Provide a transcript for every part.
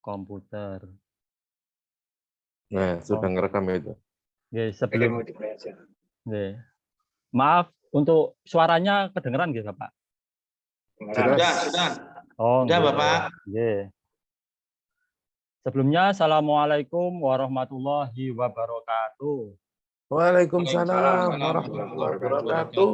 komputer. Nah, sudah ngerekam itu. Oke, sebelum Oke. Maaf untuk suaranya kedengeran gitu, Pak? Sudah. Oh, Sudah, nggih. Bapak. Nggih. Sebelumnya, Assalamualaikum warahmatullahi wabarakatuh. Waalaikumsalam warahmatullahi wabarakatuh.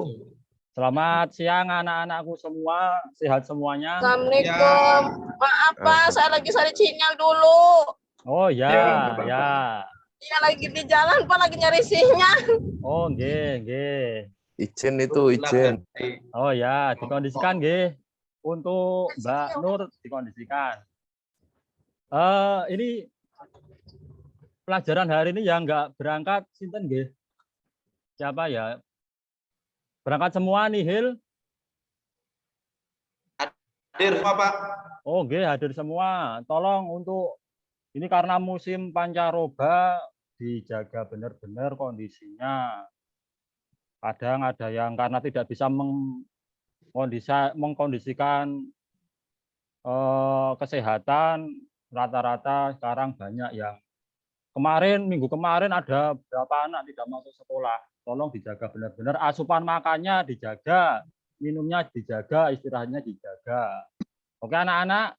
Selamat siang anak-anakku semua, sehat semuanya? Assalamualaikum. Maaf Pak, saya lagi cari sinyal dulu. Oh ya, ya. Iya lagi di jalan Pak, lagi nyari sinyal. Oh, nggih, nggih. Izin itu, izin. Oh ya, dikondisikan nggih. Untuk Mbak Nur dikondisikan. Ini pelajaran hari ini yang nggak berangkat sinten nggih? Siapa ya? Berangkat semua nih, Hil? Hadir semua, Pak. Oh, nggih, hadir semua. Tolong untuk ini karena musim pancaroba dijaga benar-benar kondisinya. Kadang ada yang karena tidak bisa mengkondisikan kesehatan, rata-rata sekarang banyak yang minggu kemarin ada berapa anak tidak masuk sekolah. Tolong dijaga benar-benar, asupan makannya dijaga, minumnya dijaga, istirahatnya dijaga. Oke anak-anak?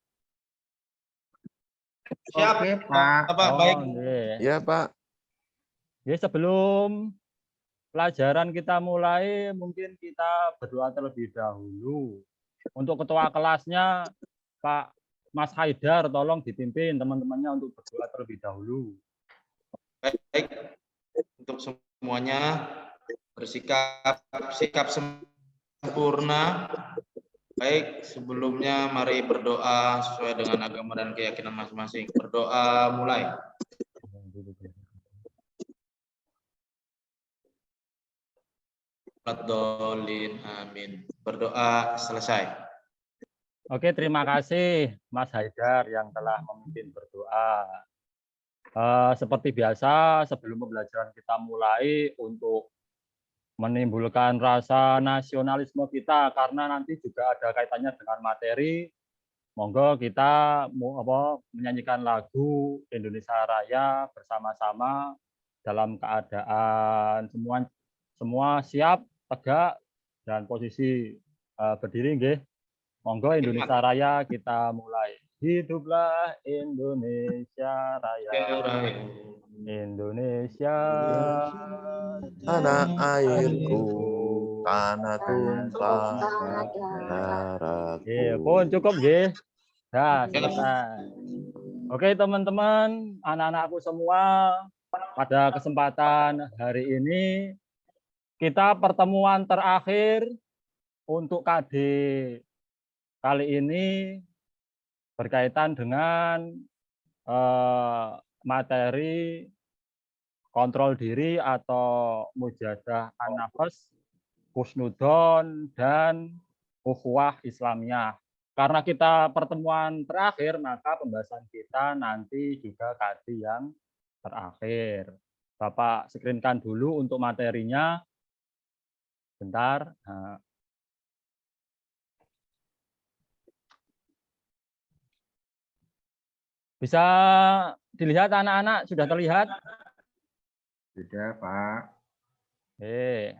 Siap. Oke, Pak. Bapak, baik. Ya, Pak. Ya, sebelum pelajaran kita mulai, mungkin kita berdoa terlebih dahulu. Untuk ketua kelasnya, Pak Mas Haidar, tolong dipimpin teman-temannya untuk berdoa terlebih dahulu. Baik. Untuk semuanya sikap sempurna. Baik, sebelumnya mari berdoa sesuai dengan agama dan keyakinan masing-masing. Berdoa mulai. Dolin, amin. Berdoa selesai. Oke, terima kasih Mas Haidar yang telah memimpin berdoa. Seperti biasa, sebelum pembelajaran kita mulai untuk menimbulkan rasa nasionalisme kita, karena nanti juga ada kaitannya dengan materi. Monggo kita menyanyikan lagu Indonesia Raya bersama-sama dalam keadaan semua siap, tegak, dan posisi berdiri, nggih. Monggo Indonesia Raya kita mulai. Hiduplah Indonesia Raya. Indonesia Tanah airku, tanah tumpah darahku. pun cukup nggih. Nah, selesai. Oke, teman-teman, anak-anakku semua, pada kesempatan hari ini kita pertemuan terakhir untuk KD kali ini berkaitan dengan materi kontrol diri atau mujahadah an-nafs, husnudon, dan ukhuwah Islamiyah. Karena kita pertemuan terakhir, maka pembahasan kita nanti juga kaji yang terakhir. Bapak screenkan dulu untuk materinya. Bentar. Nah. Bisa dilihat anak-anak? Sudah terlihat? Sudah, Pak. Ya,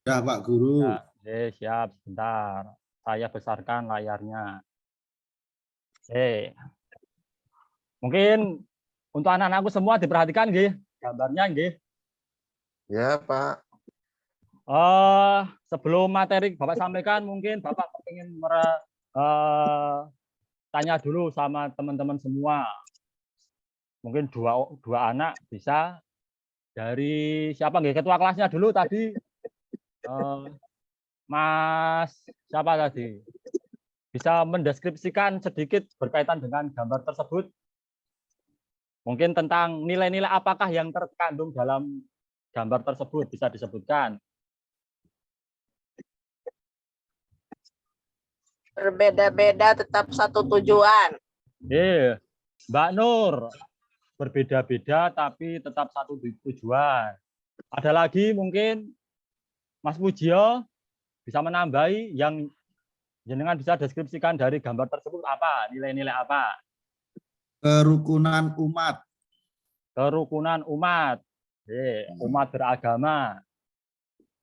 Pak Guru. Ya, siap. Sebentar. Saya besarkan layarnya. Mungkin untuk anak-anakku semua diperhatikan, nggih, gambarnya, nggih. Ya, Pak. Sebelum materi Bapak sampaikan, mungkin Bapak ingin tanya dulu sama teman-teman semua. Mungkin dua anak bisa dari siapa, nggih? Ketua kelasnya dulu tadi. Mas siapa tadi? Bisa mendeskripsikan sedikit berkaitan dengan gambar tersebut? Mungkin tentang nilai-nilai apakah yang terkandung dalam gambar tersebut bisa disebutkan? Berbeda-beda tetap satu tujuan. Mbak Nur, berbeda-beda tapi tetap satu tujuan. Ada lagi mungkin Mas Pujio bisa menambahi yang jenengan bisa deskripsikan dari gambar tersebut apa? Nilai-nilai apa? Kerukunan umat. Kerukunan umat. Umat beragama.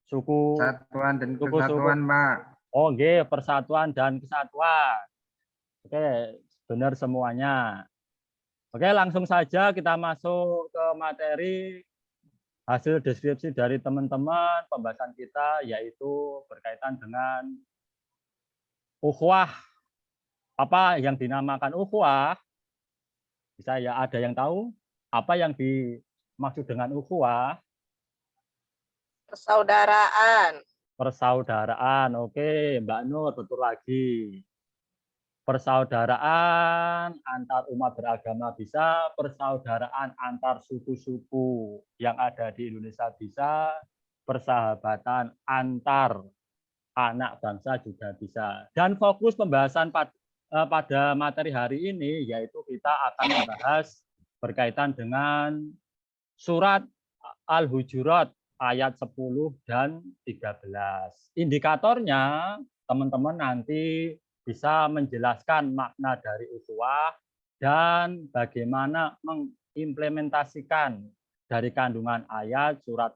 Suku Persatuan dan suku-suku. kesatuan, Pak. Oh, nggih, persatuan dan kesatuan. Oke, benar semuanya. Oke, langsung saja kita masuk ke materi hasil deskripsi dari teman-teman pembahasan kita, yaitu berkaitan dengan ukhuwah. Apa yang dinamakan ukhuwah? Bisa ya, ada yang tahu apa yang dimaksud dengan ukhuwah? Persaudaraan. Persaudaraan. Oke, Mbak Nur, betul lagi. Persaudaraan antar umat beragama bisa, persaudaraan antar suku-suku yang ada di Indonesia bisa, persahabatan antar anak bangsa juga bisa. Dan fokus pembahasan pada materi hari ini yaitu kita akan membahas berkaitan dengan surat Al-Hujurat ayat 10 dan 13. Indikatornya teman-teman nanti bisa menjelaskan makna dari ukhuwah dan bagaimana mengimplementasikan dari kandungan ayat surat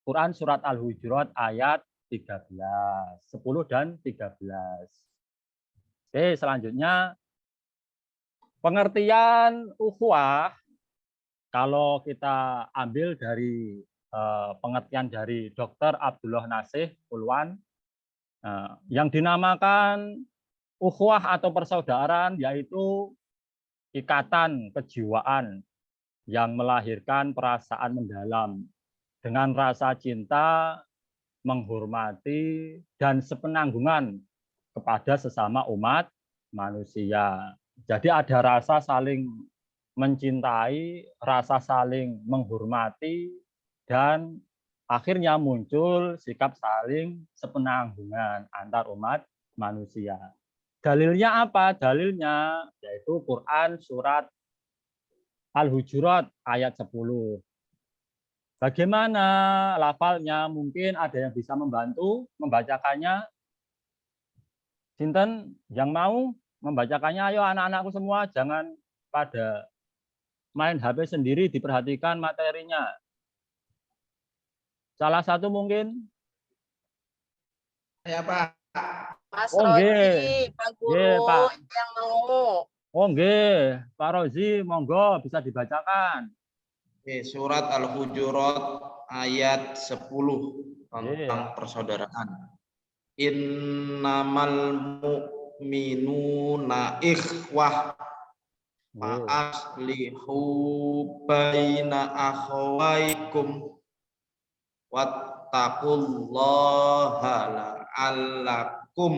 Quran surat Al-Hujurat ayat 13, 10 dan 13. Oke, selanjutnya pengertian ukhuwah kalau kita ambil dari pengertian dari Dr. Abdullah Nasih Pulwan yang dinamakan ukhuwah atau persaudaraan yaitu ikatan kejiwaan yang melahirkan perasaan mendalam dengan rasa cinta, menghormati, dan sepenanggungan kepada sesama umat manusia. Jadi ada rasa saling mencintai, rasa saling menghormati, dan akhirnya muncul sikap saling sepenanggungan antar umat manusia. Dalilnya apa? Dalilnya yaitu Quran surat Al-Hujurat ayat 10. Bagaimana lafalnya? Mungkin ada yang bisa membantu membacakannya. Sinten yang mau membacakannya? Ayo anak-anakku semua, jangan pada main HP sendiri, diperhatikan materinya. Salah satu mungkin? Ya, Pak. Mas Oh, Roji, nggih. Pak Nggih, Guru Pak. yang mau. Oh nggih, Pak Rozi, monggo bisa dibacakan. Oke, surat Al-Hujurat ayat 10 tentang persaudaraan. Innamal mu'minuna ikhwah fa'aslihu baina akhawaikum wattaqullaha la'allakum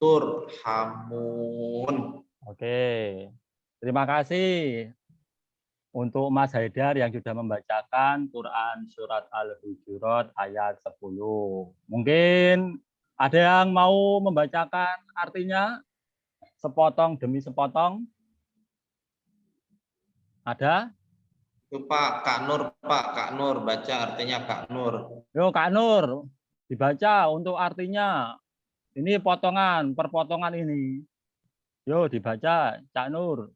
turhamun. Oke, terima kasih untuk Mas Haidar yang sudah membacakan Quran surat Al-Hujurat ayat 10. Mungkin ada yang mau membacakan artinya sepotong demi sepotong? Ada? Itu Pak, Kak Nur baca artinya Kak Nur. Yo Kak Nur, dibaca untuk artinya. Ini potongan, perpotongan ini. Yo dibaca, Cak Nur.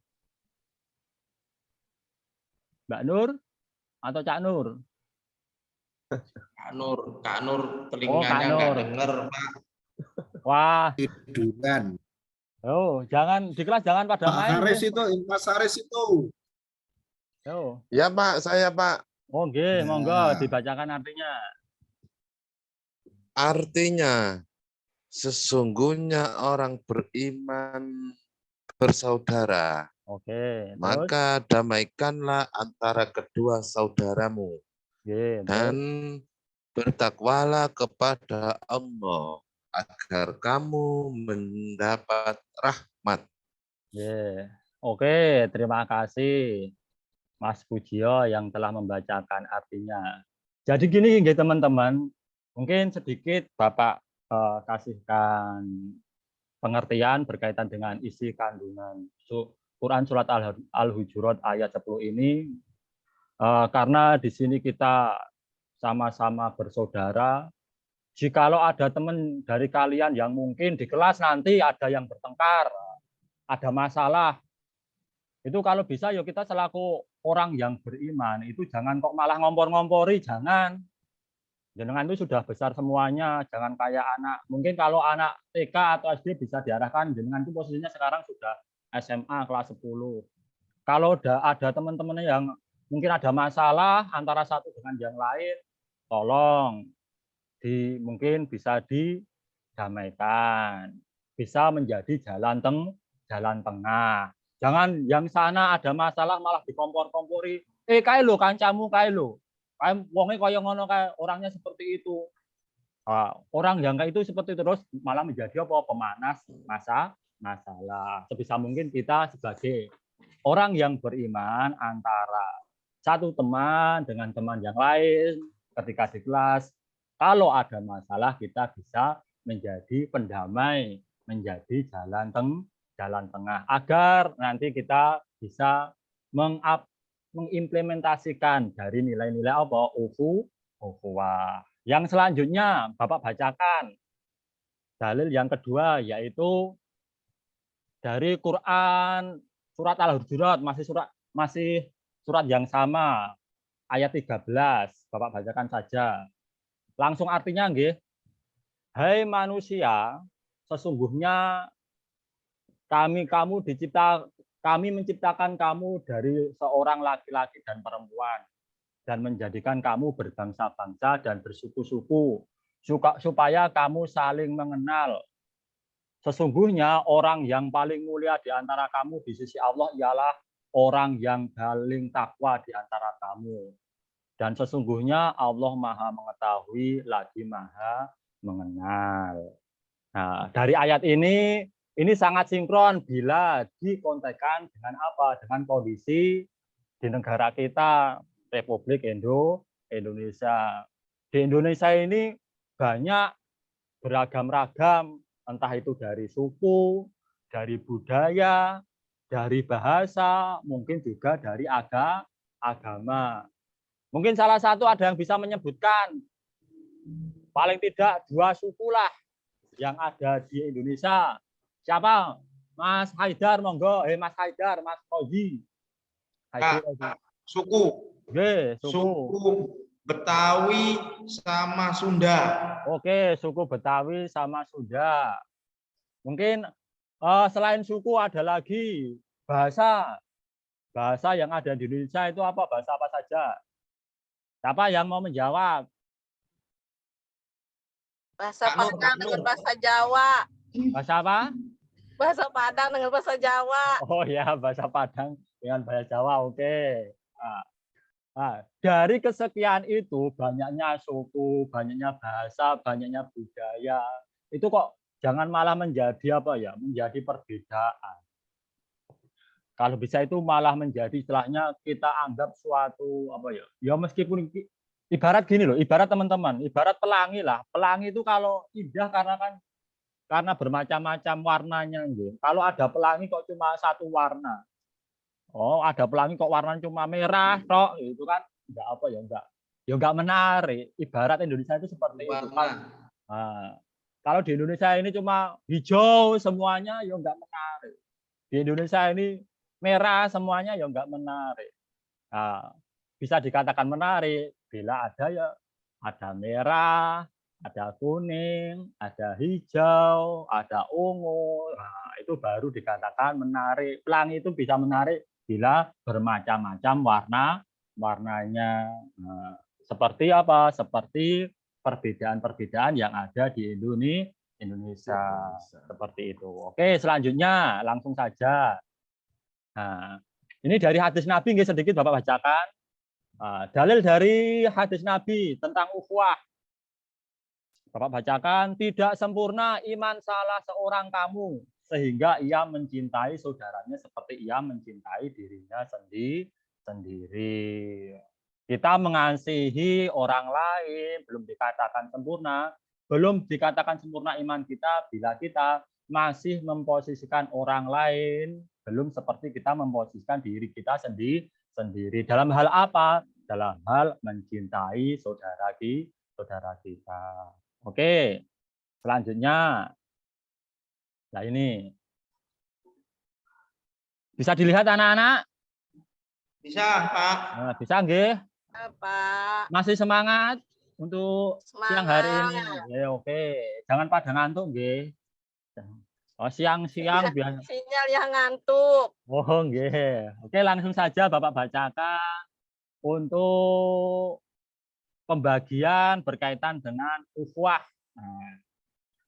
Mbak Nur atau Cak Nur? Kak Nur telinganya nggak denger, Pak. Wah. Tiduran. Oh, jangan di kelas jangan pada Pak main. Haris Ya. itu, Mas Haris itu. Yo. Ya Pak, saya Pak. Oh, nggih, Ya. monggo dibacakan artinya. Artinya, sesungguhnya orang beriman bersaudara. Oke, terus? Maka damaikanlah antara kedua saudaramu. Nggih, Dan bertakwalah kepada Allah agar kamu mendapat rahmat. nggih. Oke, terima kasih Mas Pujio yang telah membacakan artinya. Jadi gini nggih teman-teman, mungkin sedikit Bapak kasihkan pengertian berkaitan dengan isi kandungan Quran surat Al-Hujurat ayat 10 ini karena di sini kita sama-sama bersaudara. Jikalau ada teman dari kalian yang mungkin di kelas nanti ada yang bertengkar, ada masalah, Itu kalau bisa ya kita selaku orang yang beriman itu jangan kok malah ngompor-ngompori, jangan. Jenengan itu sudah besar semuanya, jangan kayak anak. Mungkin kalau anak TK atau SD bisa diarahkan, jenengan itu posisinya sekarang sudah SMA kelas 10. Kalau ada teman-teman yang mungkin ada masalah antara satu dengan yang lain, tolong mungkin bisa didamaikan, bisa menjadi jalan tengah. Jangan yang sana ada masalah malah dikompor-kompori. Kae lho kancamu kae lho. Kae wonge kaya ngono kae, orangnya seperti itu. Orang yang kayak itu seperti terus malah menjadi apa? Pemanas masalah. Sebisa mungkin kita sebagai orang yang beriman antara satu teman dengan teman yang lain ketika di kelas, kalau ada masalah kita bisa menjadi pendamai, menjadi jalan tengah agar nanti kita bisa mengimplementasikan dari nilai-nilai apa? Ukhuwah. Yang selanjutnya Bapak bacakan dalil yang kedua, yaitu dari Quran surat Al-Hujurat, masih surat yang sama, ayat 13. Bapak bacakan saja. Langsung artinya nggih. Hai manusia, sesungguhnya kami menciptakan kamu dari seorang laki-laki dan perempuan dan menjadikan kamu berbangsa-bangsa dan bersuku-suku supaya kamu saling mengenal. Sesungguhnya orang yang paling mulia di antara kamu di sisi Allah ialah orang yang paling takwa di antara kamu. Dan sesungguhnya Allah Maha mengetahui lagi Maha mengenal. Nah, dari ayat ini sangat sinkron bila dikontekskan dengan apa? Dengan kondisi di negara kita, Republik Indonesia. Di Indonesia ini banyak beragam-ragam, entah itu dari suku, dari budaya, dari bahasa, mungkin juga dari agama. Mungkin salah satu ada yang bisa menyebutkan paling tidak 2 suku lah yang ada di Indonesia. Siapa? Mas Haidar, monggo. Mas Haidar, Mas Rozi. Suku. Suku Betawi sama Sunda. Oke, suku Betawi sama Sunda. Mungkin selain suku ada lagi bahasa. Bahasa yang ada di Indonesia itu apa? Bahasa apa saja? Siapa yang mau menjawab? Bahasa Padang dengan bahasa Jawa. Bahasa apa? Bahasa Padang dengan bahasa Jawa. Oh ya, bahasa Padang dengan bahasa Jawa. Oke. Dari kesekian itu banyaknya suku, banyaknya bahasa, banyaknya budaya. Itu kok jangan malah menjadi apa ya? Menjadi perbedaan. Kalau bisa itu malah menjadi istilahnya kita anggap suatu apa ya? Ya meskipun ibarat gini loh, ibarat teman-teman, ibarat pelangi lah. Pelangi itu kalau indah karena bermacam-macam warnanya gitu. Kalau ada pelangi kok cuma satu warna. Oh, ada pelangi kok warnanya cuma merah tok, itu kan enggak apa ya, enggak menarik. Ibarat Indonesia itu seperti itu. Kalau di Indonesia ini cuma hijau semuanya ya enggak menarik. Di Indonesia ini merah semuanya ya enggak menarik. Bisa dikatakan menarik bila ada merah, ada kuning, ada hijau, ada ungu. Nah, itu baru dikatakan menarik. Pelangi itu bisa menarik bila bermacam-macam warnanya. Nah, seperti apa? Seperti perbedaan-perbedaan yang ada di Indonesia. Seperti itu. Oke, selanjutnya langsung saja. Nah, ini dari hadis Nabi sedikit Bapak bacakan. Dalil dari hadis Nabi tentang ukhuwah. Bapak bacakan, tidak sempurna iman salah seorang kamu sehingga ia mencintai saudaranya seperti ia mencintai dirinya sendiri. Kita mengasihi orang lain belum dikatakan sempurna, belum dikatakan sempurna iman kita bila kita masih memposisikan orang lain belum seperti kita memposisikan diri kita sendiri. Dalam hal apa? Dalam hal mencintai saudara kita. Oke, selanjutnya. Nah ini. Bisa dilihat anak-anak? Bisa, Pak. Nah, bisa nggih? Pak. Masih semangat untuk siang hari ini? Semangat. Ya, oke. Jangan pada ngantuk nggih. Oh, siang-siang biasa. Sinyal yang ngantuk. Oh, nggih. Oke, langsung saja Bapak bacakan untuk pembagian berkaitan dengan ukhuwah. Nah,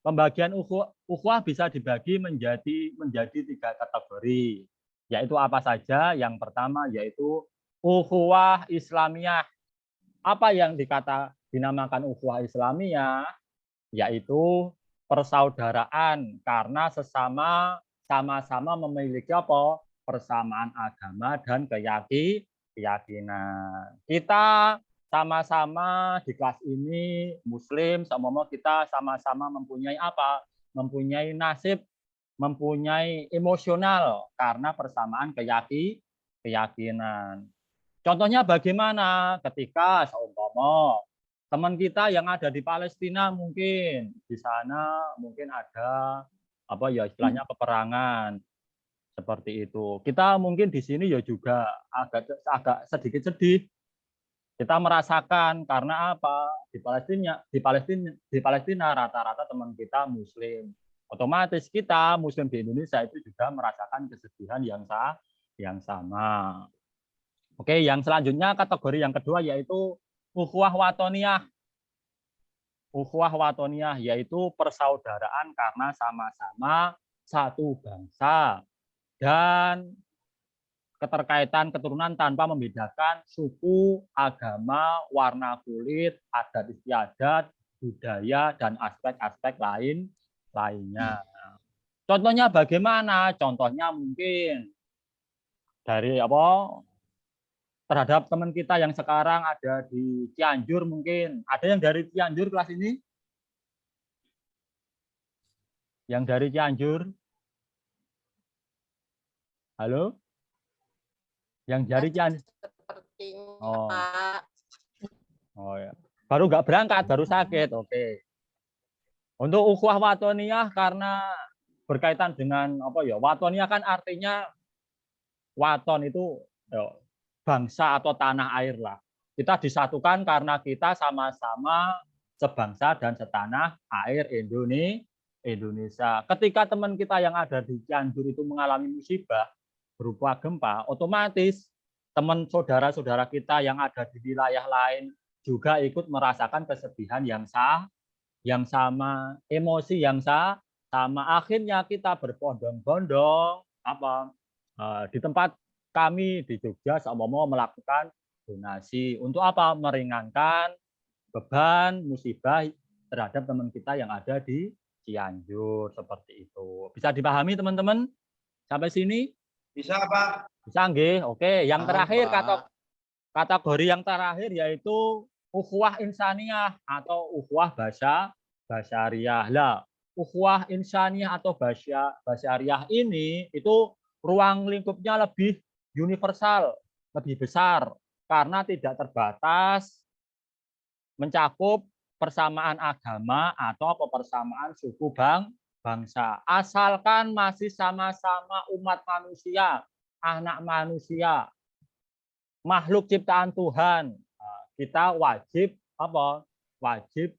pembagian ukhuwah bisa dibagi menjadi 3 kategori. Yaitu apa saja? Yang pertama yaitu ukhuwah Islamiyah. Apa yang dinamakan ukhuwah Islamiyah? Yaitu persaudaraan karena sama-sama memiliki apa? Persamaan agama dan keyakinan. Kita sama-sama di kelas ini Muslim, sama kita sama-sama mempunyai apa? Mempunyai nasib, mempunyai emosional karena persamaan keyakinan. Contohnya bagaimana ketika seumpama teman kita yang ada di Palestina mungkin di sana mungkin ada apa ya istilahnya peperangan seperti itu. Kita mungkin di sini ya juga agak sedikit sedih. Kita merasakan karena apa? Di Palestina rata-rata teman kita Muslim. Otomatis kita Muslim di Indonesia itu juga merasakan kesedihan yang sama. Oke, yang selanjutnya kategori yang kedua yaitu ukhuwah watoniyah. Ukhuwah watoniyah yaitu persaudaraan karena sama-sama satu bangsa dan keterkaitan keturunan tanpa membedakan suku, agama, warna kulit, adat istiadat, budaya dan aspek-aspek lainnya. Contohnya bagaimana? Contohnya mungkin dari apa? Terhadap teman kita yang sekarang ada di Cianjur mungkin. Ada yang dari Cianjur kelas ini? Yang dari Cianjur? Halo? Yang dari Cianjur? Sepertinya, Oh. Pak. Oh ya. Baru nggak berangkat, baru sakit. Oke. Untuk ukhuwah watoniyah karena berkaitan dengan apa ya? Watoniyah kan artinya waton itu ya, bangsa atau tanah air lah. Kita disatukan karena kita sama-sama sebangsa dan setanah air Indonesia. Ketika teman kita yang ada di Cianjur itu mengalami musibah berupa gempa, otomatis teman saudara-saudara kita yang ada di wilayah lain juga ikut merasakan kesedihan yang sama, emosi yang sama. Akhirnya kita berbondong-bondong di tempat kami di Jogja sama mau melakukan donasi untuk apa? Meringankan beban musibah terhadap teman kita yang ada di Cianjur seperti itu. Bisa dipahami teman-teman? Sampai sini? Bisa, Pak. Bisa nggih? Oke, yang Paham, terakhir Pak. kategori yang terakhir yaitu ukhuwah insaniyah atau ukhuwah basyariah. Lah, ukhuwah insaniyah atau basyariah ini itu ruang lingkupnya lebih universal, lebih besar karena tidak terbatas mencakup persamaan agama atau persamaan suku bangsa. Asalkan masih sama-sama umat manusia, anak manusia, makhluk ciptaan Tuhan, kita wajib Wajib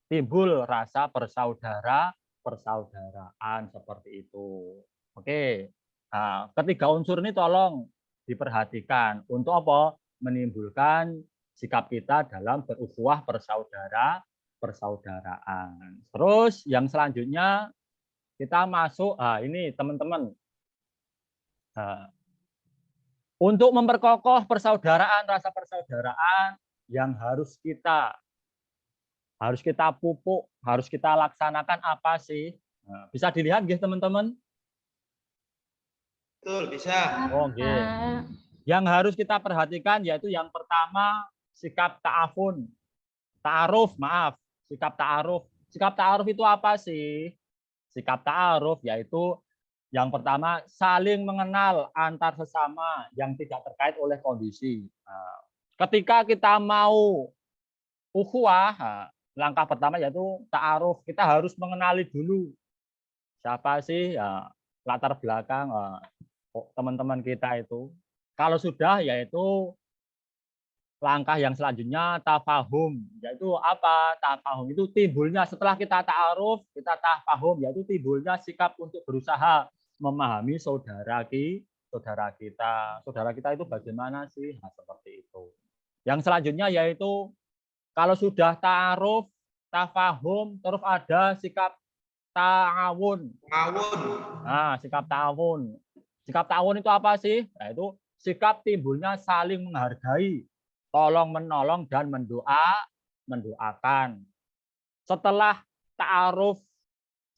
timbul rasa persaudaraan seperti itu. Oke. Nah, ketiga unsur ini tolong diperhatikan untuk apa? Menimbulkan sikap kita dalam berukhuwah persaudaraan. Terus yang selanjutnya kita masuk ini teman-teman. Untuk memperkokoh persaudaraan, rasa persaudaraan yang harus kita pupuk, harus kita laksanakan apa sih? Nah, bisa dilihat nggih teman-teman? Betul, bisa. Oh, nggih. Yang harus kita perhatikan yaitu yang pertama sikap ta'afun. Ta'aruf, maaf, sikap ta'aruf. Sikap ta'aruf itu apa sih? Sikap ta'aruf yaitu yang pertama saling mengenal antar sesama yang tidak terkait oleh kondisi. Nah, ketika kita mau ukhuwah, langkah pertama yaitu ta'aruf. Kita harus mengenali dulu siapa sih latar belakang teman-teman kita itu. Kalau sudah, yaitu langkah yang selanjutnya tafahum, yaitu apa? Tafahum itu timbulnya setelah kita ta'aruf, kita tafahum, yaitu timbulnya sikap untuk berusaha memahami saudara kita. Saudara kita itu bagaimana sih? Nah, seperti itu. Yang selanjutnya yaitu kalau sudah ta'aruf, tafahum, terus ada sikap ta'awun. Ngawun. Nah, sikap ta'awun. Sikap ta'awun itu apa sih? Nah, itu sikap timbulnya saling menghargai, tolong menolong dan mendoakan. Setelah ta'aruf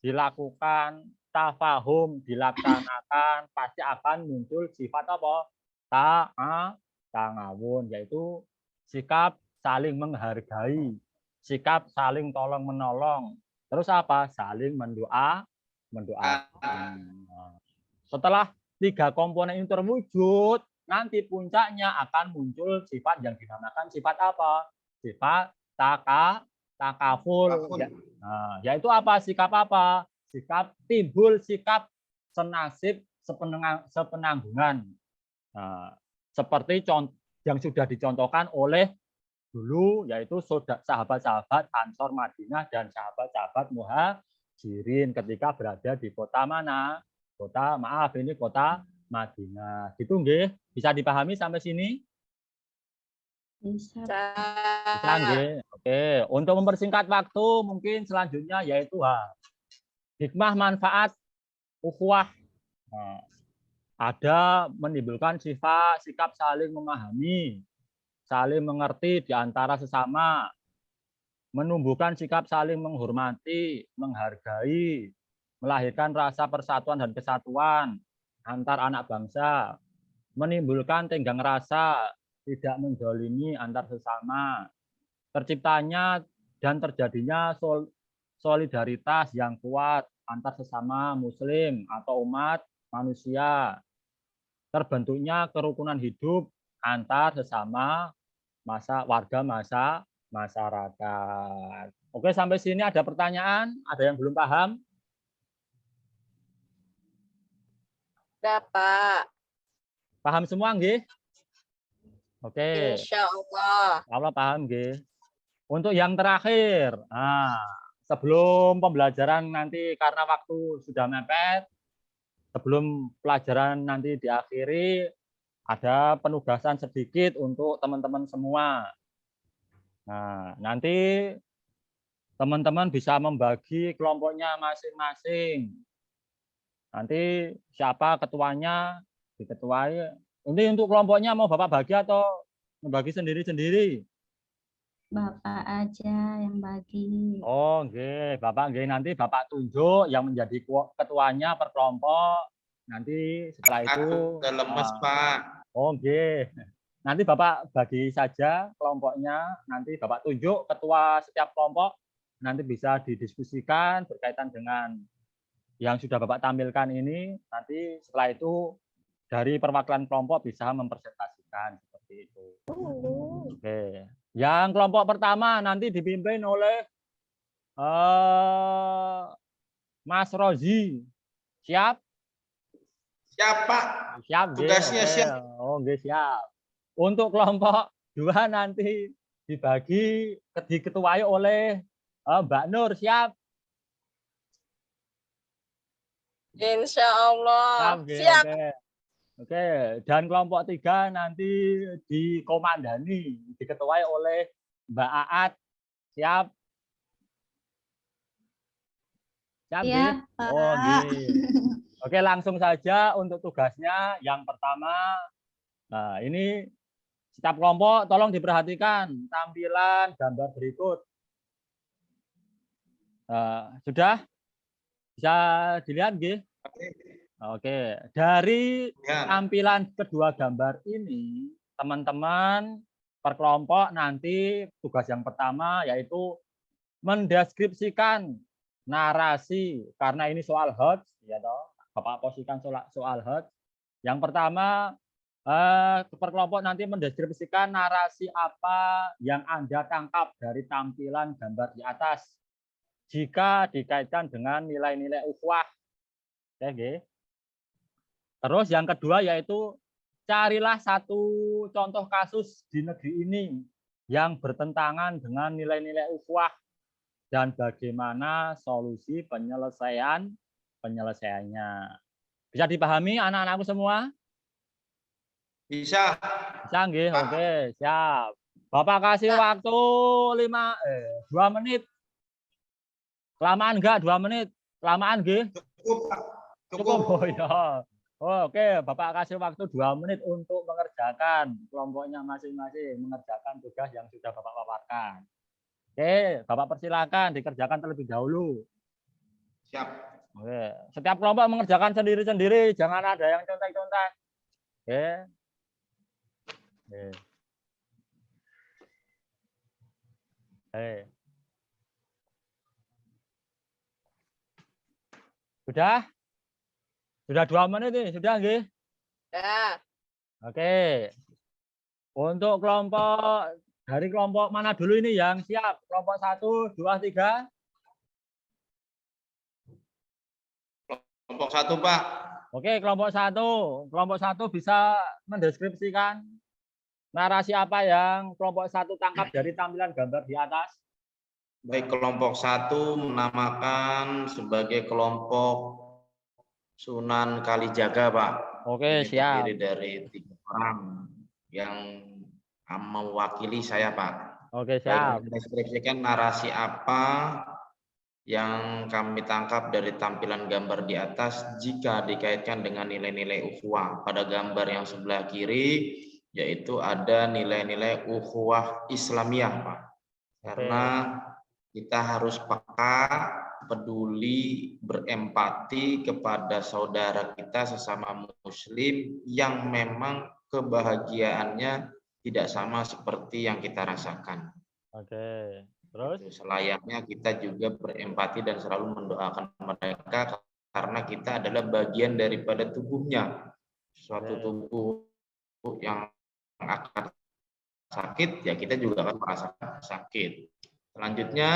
dilakukan, tafahum dilaksanakan, pasti akan muncul sifat apa? Ta'awun, yaitu sikap saling menghargai, sikap saling tolong menolong. Terus apa? Saling mendoakan. Setelah 3 komponen ini terwujud, nanti puncaknya akan muncul sifat yang dinamakan sifat apa? Sifat takaful. Nah, yaitu apa? Sikap apa? Sikap timbul sikap senasib sepenanggungan. Nah, seperti yang sudah dicontohkan oleh dulu, yaitu sahabat-sahabat Ansor Madinah dan sahabat-sahabat Muhajirin ketika berada di kota mana? Kota Madinah. Gitu nggih? Bisa dipahami sampai sini? Bisa. Bisa nggih. Oke, untuk mempersingkat waktu mungkin selanjutnya yaitu hikmah manfaat ukhuwah. Nah, ada menimbulkan sikap saling memahami, saling mengerti di antara sesama, menumbuhkan sikap saling menghormati, menghargai, melahirkan rasa persatuan dan kesatuan antar anak bangsa, menimbulkan tenggang rasa, tidak menzalimi antar sesama, terciptanya dan terjadinya solidaritas yang kuat antar sesama muslim atau umat manusia, terbentuknya kerukunan hidup antar sesama warga masyarakat. Oke, sampai sini ada pertanyaan? Ada yang belum paham? Udah, Pak. Paham semua nggih? Oke. Insya Allah. Allah paham nggih. Untuk yang terakhir, sebelum pembelajaran nanti karena waktu sudah mepet, sebelum pelajaran nanti diakhiri, ada penugasan sedikit untuk teman-teman semua. Nah, nanti teman-teman bisa membagi kelompoknya masing-masing. Nanti siapa ketuanya diketuai. Ini untuk kelompoknya mau Bapak bagi atau membagi sendiri-sendiri? Bapak aja yang bagi. Oh, nggih, Bapak nggih, nanti Bapak tunjuk yang menjadi ketuanya per kelompok. Nanti setelah itu Aku udah lemes, Pak. Oh, nggih. Nanti Bapak bagi saja kelompoknya, nanti Bapak tunjuk ketua setiap kelompok, nanti bisa didiskusikan berkaitan dengan yang sudah Bapak tampilkan ini. Nanti setelah itu dari perwakilan kelompok bisa mempresentasikan seperti itu. Oke. Yang kelompok pertama nanti dipimpin oleh Mas Rozi. Siap? Siap, Pak. Siap. Tugasnya nggih. siap. Oh, nggih, siap. Untuk kelompok 2 nanti dibagi diketuai oleh Mbak Nur. Siap? Insya Allah. Siap. Siap. Oke. Dan kelompok 3 nanti dikomandani, diketuai oleh Mbak Aat. Siap? Siap, Ya, nggih? Pak. Oh, nggih. Oke, langsung saja untuk tugasnya. Yang pertama, nah ini setiap kelompok tolong diperhatikan tampilan gambar berikut. Sudah? Bisa dilihat, nggih? Oke, dari tampilan kedua gambar ini, teman-teman per kelompok nanti tugas yang pertama yaitu mendeskripsikan narasi, karena ini soal HOTS, ya toh, Bapak posisikan soal HOTS. Yang pertama, per kelompok nanti mendeskripsikan narasi apa yang Anda tangkap dari tampilan gambar di atas jika dikaitkan dengan nilai-nilai ukhuwah. Oke, Terus yang kedua yaitu carilah satu contoh kasus di negeri ini yang bertentangan dengan nilai-nilai ukhuwah dan bagaimana solusi penyelesaiannya. Bisa dipahami anak-anakku semua? Bisa. Bisa nggih? Pak. Oke, siap. Bapak kasih waktu 2 menit. Kelamaan enggak 2 menit? Kelamaan nggih? Cukup, Pak. Cukup. Oh ya. Oke, Bapak kasih waktu 2 menit untuk mengerjakan kelompoknya masing-masing, mengerjakan tugas yang sudah Bapak paparkan. Oke, Bapak persilakan dikerjakan terlebih dahulu. Siap. Oke, setiap kelompok mengerjakan sendiri-sendiri, jangan ada yang contek-contek. Oke. Oke. Oke. Sudah? Sudah 2 menit nih, sudah nggih? Ya. Oke. Untuk kelompok, dari kelompok mana dulu ini yang siap? Kelompok 1, 2, 3. Kelompok 1, Pak. Oke, kelompok 1. Kelompok 1 bisa mendeskripsikan narasi apa yang kelompok 1 tangkap dari tampilan gambar di atas? Baik, kelompok 1 menamakan sebagai kelompok Sunan Kalijaga, Pak. Oke, Ini siap. terdiri dari 3 orang yang mewakili saya, Pak. Oke, Baik, siap. deskripsikan narasi apa yang kami tangkap dari tampilan gambar di atas jika dikaitkan dengan nilai-nilai ukhuwah. Pada gambar yang sebelah kiri, yaitu ada nilai-nilai ukhuwah Islamiyah, Pak. Karena kita harus peka, peduli, berempati kepada saudara kita sesama muslim yang memang kebahagiaannya tidak sama seperti yang kita rasakan. Oke. Terus? Selayaknya kita juga berempati dan selalu mendoakan mereka karena kita adalah bagian daripada tubuhnya. Suatu tubuh yang akan sakit, ya kita juga akan merasakan sakit. Selanjutnya,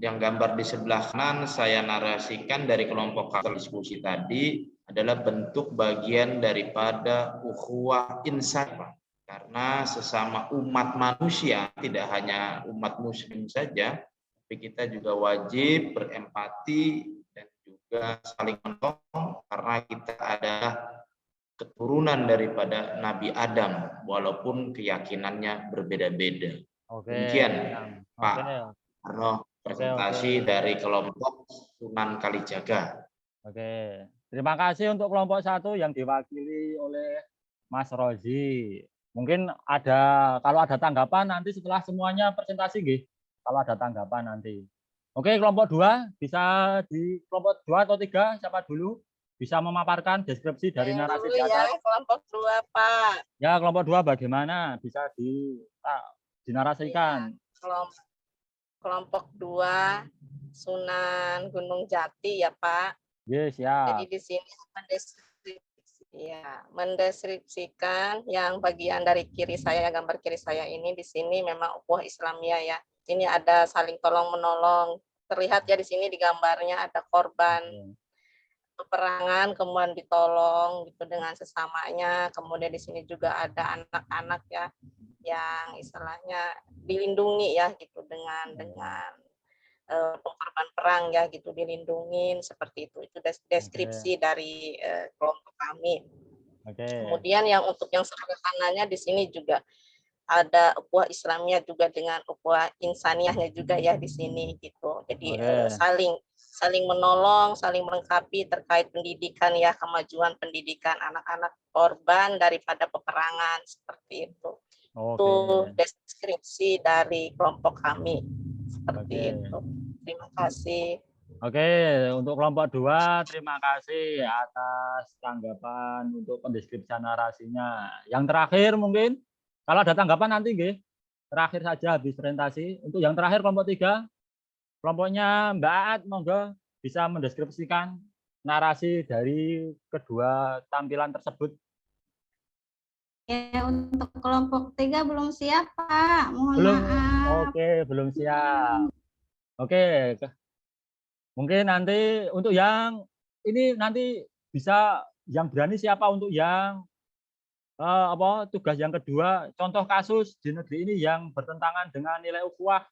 yang gambar di sebelah kanan saya narasikan dari kelompok diskusi tadi adalah bentuk bagian daripada ukhuwah insan. Karena sesama umat manusia, tidak hanya umat muslim saja, tapi kita juga wajib berempati dan juga saling menolong karena kita adalah keturunan daripada Nabi Adam, walaupun keyakinannya berbeda-beda. Demikian, Pak Arno, presentasi dari kelompok Sunan Kalijaga. Oke, terima kasih untuk kelompok 1 yang diwakili oleh Mas Rozi. Mungkin kalau ada tanggapan nanti setelah semuanya presentasi, nggih. Kalau ada tanggapan nanti. Oke, kelompok 2 bisa di kelompok 2 atau 3 siapa dulu bisa memaparkan deskripsi dari narasi di atas. Ya, kelompok 2, Pak. Ya, kelompok 2 bagaimana bisa dinarasikan? Ya, kelompok 2 Sunan Gunung Jati ya, Pak. Yes, ya. Jadi di sini mendeskripsikan yang bagian dari kiri saya, gambar kiri saya ini di sini memang ukhuwah Islamiyah ya. Ini ada saling tolong menolong. Terlihat ya di sini di gambarnya ada korban peperangan kemudian ditolong gitu dengan sesamanya. Kemudian di sini juga ada anak-anak ya yang istilahnya dilindungi ya gitu dengan korban perang ya gitu, dilindungin seperti itu deskripsi dari kelompok kami. Kemudian yang untuk yang sederhananya di sini juga ada ukhuwah Islamiyah juga dengan ukhuwah insaniyahnya juga ya di sini gitu. Jadi saling menolong, saling melengkapi terkait pendidikan ya, kemajuan pendidikan anak-anak korban daripada peperangan seperti itu. Itu deskripsi dari kelompok kami seperti itu. Terima kasih. Oke, untuk kelompok 2 terima kasih atas tanggapan untuk pendeskripsian narasinya. Yang terakhir mungkin kalau ada tanggapan nanti nggih. Terakhir saja habis presentasi. Untuk yang terakhir kelompok 3 kelompoknya Mbak Aat monggo bisa mendeskripsikan narasi dari kedua tampilan tersebut. Ya, untuk kelompok 3 belum siap, Pak. Mohon maaf. Oke, belum siap. Oke. Mungkin nanti untuk yang ini nanti bisa yang berani siapa untuk yang tugas yang kedua, contoh kasus di negeri ini yang bertentangan dengan nilai ukhuwah.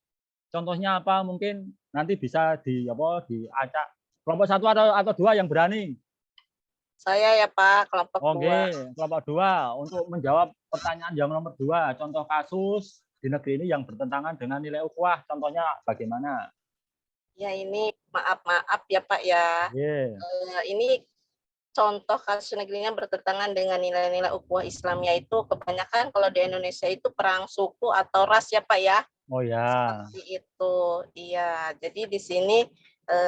Contohnya apa? Mungkin nanti bisa diacak. Kelompok 1 atau 2 yang berani. Saya ya Pak, kelompok 2. Oke, kelompok 2 untuk menjawab pertanyaan yang nomor 2. Contoh kasus di negeri ini yang bertentangan dengan nilai ukhuwah. Contohnya bagaimana? Ya ini maaf ya Pak ya. Ini contoh kasus negerinya bertentangan dengan nilai-nilai ukhuwah Islamnya itu kebanyakan kalau di Indonesia itu perang suku atau ras ya Pak ya. Oh ya. Seperti itu. Iya, jadi di sini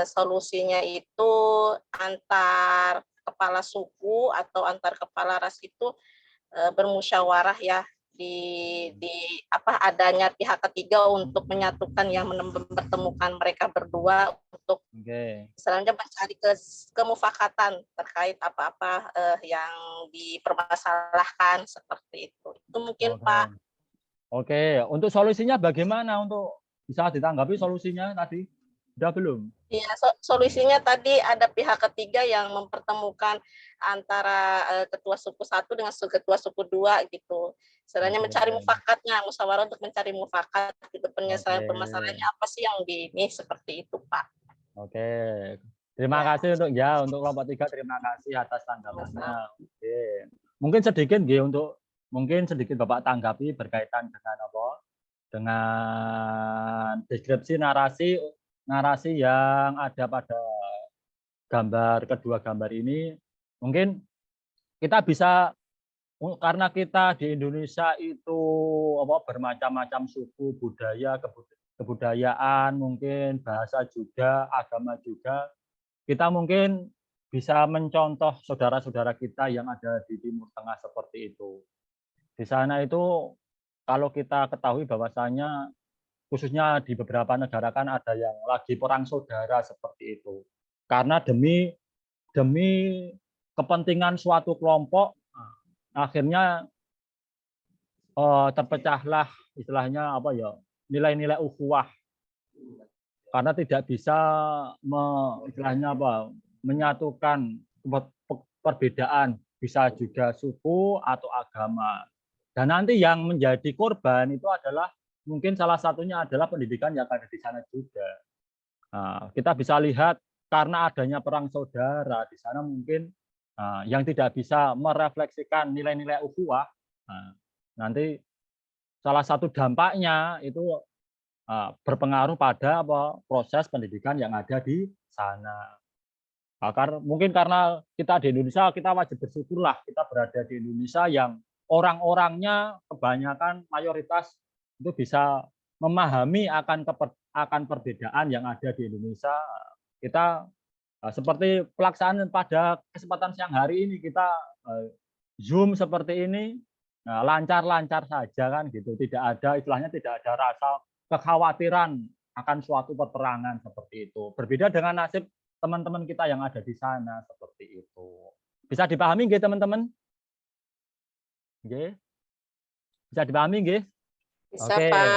solusinya itu antar kepala suku atau antar kepala ras itu bermusyawarah ya di adanya pihak ketiga untuk menyatukan yang mempertemukan mereka berdua untuk selanjutnya mencari kemufakatan terkait apa-apa yang dipermasalahkan seperti itu. Itu mungkin Pak. Oke, untuk solusinya bagaimana untuk bisa ditanggapi solusinya tadi? Sudah belum? Iya, solusinya tadi ada pihak ketiga yang mempertemukan antara ketua suku 1 dengan ketua suku 2 gitu. Sebenarnya mencari mufakatnya, musyawarah untuk mencari mufakat gitu, penyelesaian permasalahannya apa sih yang ini seperti itu, Pak. Oke. Terima kasih untuk kelompok 3, terima kasih atas tanggapannya. Oke. Mungkin sedikit Bapak tanggapi berkaitan dengan dengan deskripsi narasi yang ada pada kedua gambar ini. Mungkin kita bisa, karena kita di Indonesia itu bermacam-macam suku, budaya, kebudayaan, mungkin bahasa juga, agama juga, kita mungkin bisa mencontoh saudara-saudara kita yang ada di Timur Tengah seperti itu. Di sana itu kalau kita ketahui bahwasanya khususnya di beberapa negara kan ada yang lagi perang saudara seperti itu. Karena demi kepentingan suatu kelompok, akhirnya terpecahlah istilahnya nilai-nilai ukhuwah. Karena tidak bisa menyatukan perbedaan, bisa juga suku atau agama. Dan nanti yang menjadi korban itu adalah mungkin salah satunya adalah pendidikan yang ada di sana juga. Nah, kita bisa lihat karena adanya perang saudara di sana mungkin yang tidak bisa merefleksikan nilai-nilai ukhuwah. Nanti salah satu dampaknya itu berpengaruh pada proses pendidikan yang ada di sana. Mungkin karena kita di Indonesia, kita wajib bersyukurlah kita berada di Indonesia yang orang-orangnya kebanyakan mayoritas itu bisa memahami akan perbedaan yang ada di Indonesia. Kita seperti pelaksanaan pada kesempatan siang hari ini, kita Zoom seperti ini lancar-lancar saja kan gitu. Tidak ada rasa kekhawatiran akan suatu peperangan seperti itu. Berbeda dengan nasib teman-teman kita yang ada di sana seperti itu. Bisa dipahami nggih teman-teman? Nggih. Bisa dipahami nggih? Bisa, Pak.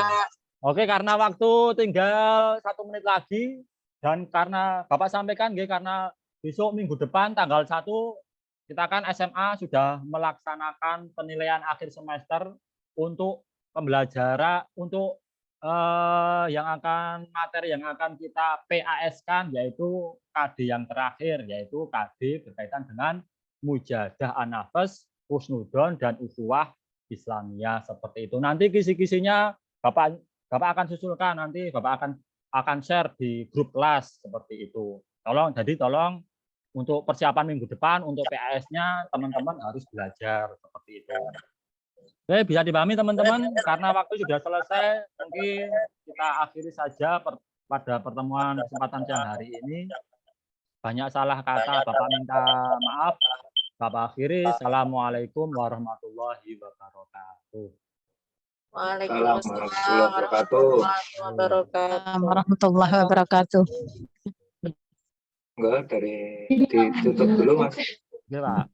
Oke, karena waktu tinggal 1 menit lagi dan karena Bapak sampaikan nggih, karena besok minggu depan tanggal 1 kita kan SMA sudah melaksanakan penilaian akhir semester untuk pembelajaran untuk materi yang akan kita PAS-kan, yaitu KD yang terakhir, yaitu KD berkaitan dengan mujadah an-nafs, husnudon, dan ukhuwah Islamiyah seperti itu. Nanti kisi-kisinya Bapak akan susulkan, nanti Bapak akan share di grup kelas seperti itu. Tolong untuk persiapan minggu depan untuk PAS-nya teman-teman harus belajar seperti itu. Oke, bisa dipahami teman-teman, karena waktu sudah selesai, mungkin kita akhiri saja pada pertemuan kesempatan siang hari ini. Banyak salah kata, Bapak minta maaf. Bapak akhiri, Assalamualaikum warahmatullahi wabarakatuh. Waalaikumsalam warahmatullahi wabarakatuh. Enggak, ditutup dulu Mas. Oke, Pak.